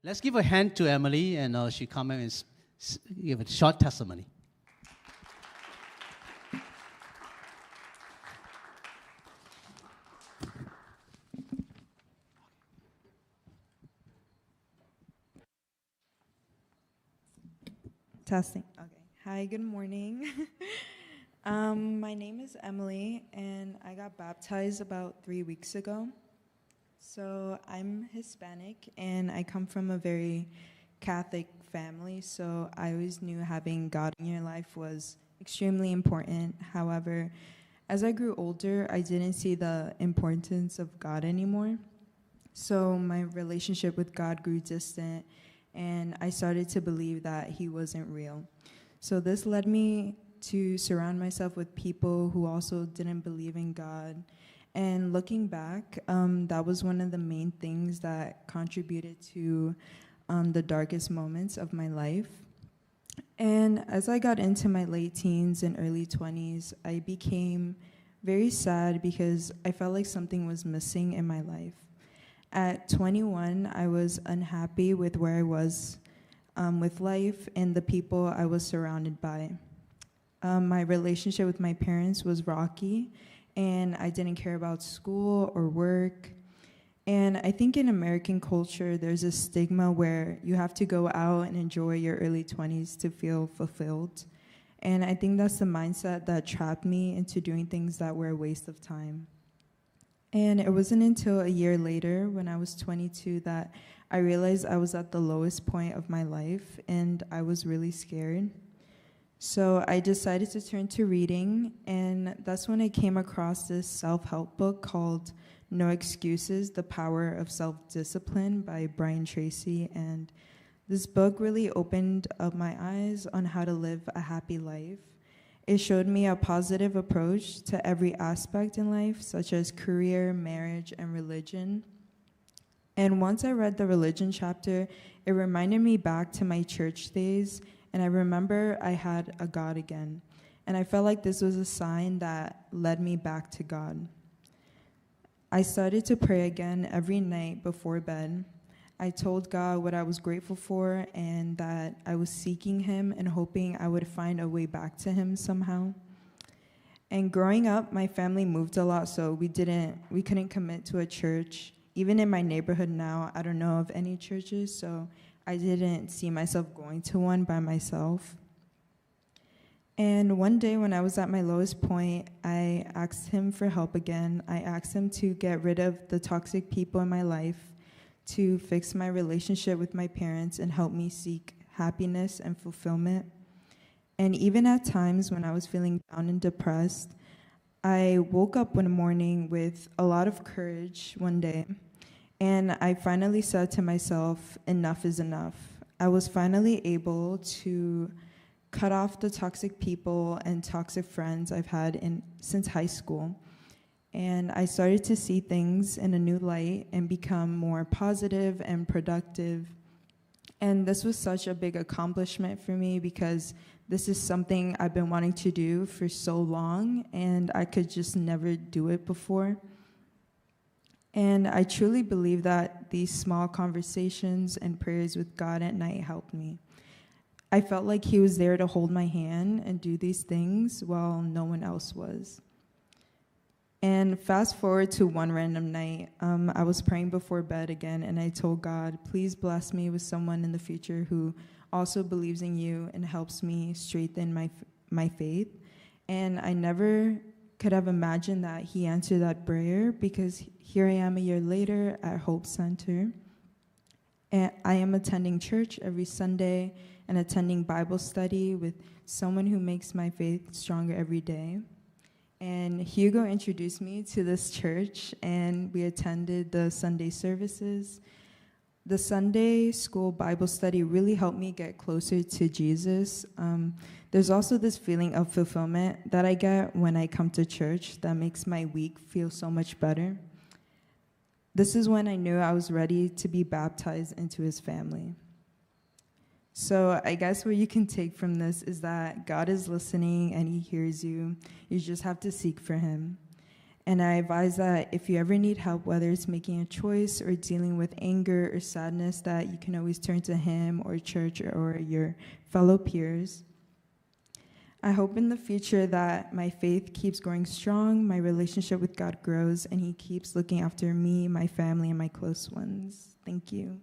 Let's give a hand to Emily, and she come and give a short testimony. Testing. Okay. Hi, good morning. My name is Emily, and I got baptized about 3 weeks ago. So I'm Hispanic, and I come from a very Catholic family, so I always knew having God in your life was extremely important. However, as I grew older, I didn't see the importance of God anymore. So my relationship with God grew distant, and I started to believe that he wasn't real. So this led me to surround myself with people who also didn't believe in God. And looking back, that was one of the main things that contributed to the darkest moments of my life. And as I got into my late teens and early 20s, I became very sad because I felt like something was missing in my life. At 21, I was unhappy with where I was with life and the people I was surrounded by. My relationship with my parents was rocky, and I didn't care about school or work. And I think in American culture, there's a stigma where you have to go out and enjoy your early 20s to feel fulfilled. And I think that's the mindset that trapped me into doing things that were a waste of time. And it wasn't until a year later, when I was 22, that I realized I was at the lowest point of my life, and I was really scared. So I decided to turn to reading, and that's when I came across this self-help book called No Excuses, The Power of Self-Discipline by Brian Tracy. And this book really opened up my eyes on how to live a happy life. It showed me a positive approach to every aspect in life, such as career, marriage, and religion. And once I read the religion chapter, it reminded me back to my church days, and I remember I had a God again. And I felt like this was a sign that led me back to God. I started to pray again every night before bed. I told God what I was grateful for and that I was seeking him and hoping I would find a way back to him somehow. And growing up, my family moved a lot, so we couldn't commit to a church. Even in my neighborhood now, I don't know of any churches, so I didn't see myself going to one by myself. And one day when I was at my lowest point, I asked him for help again. I asked him to get rid of the toxic people in my life, to fix my relationship with my parents, and help me seek happiness and fulfillment. And even at times when I was feeling down and depressed, I woke up one morning with a lot of courage one day, and I finally said to myself, enough is enough. I was finally able to cut off the toxic people and toxic friends I've had since high school. And I started to see things in a new light and become more positive and productive. And this was such a big accomplishment for me because this is something I've been wanting to do for so long, and I could just never do it before. And I truly believe that these small conversations and prayers with God at night helped me. I felt like he was there to hold my hand and do these things while no one else was. And fast forward to one random night, I was praying before bed again, and I told God, please bless me with someone in the future who also believes in you and helps me strengthen my faith. And I never could have imagined that he answered that prayer, because here I am a year later at Hope Center. And I am attending church every Sunday and attending Bible study with someone who makes my faith stronger every day. And Hugo introduced me to this church, and we attended the Sunday services. The Sunday school Bible study really helped me get closer to Jesus. There's also this feeling of fulfillment that I get when I come to church that makes my week feel so much better. This is when I knew I was ready to be baptized into his family. So I guess what you can take from this is that God is listening and he hears you. You just have to seek for him. And I advise that if you ever need help, whether it's making a choice or dealing with anger or sadness, that you can always turn to him or church or your fellow peers. I hope in the future that my faith keeps growing strong, my relationship with God grows, and he keeps looking after me, my family, and my close ones. Thank you.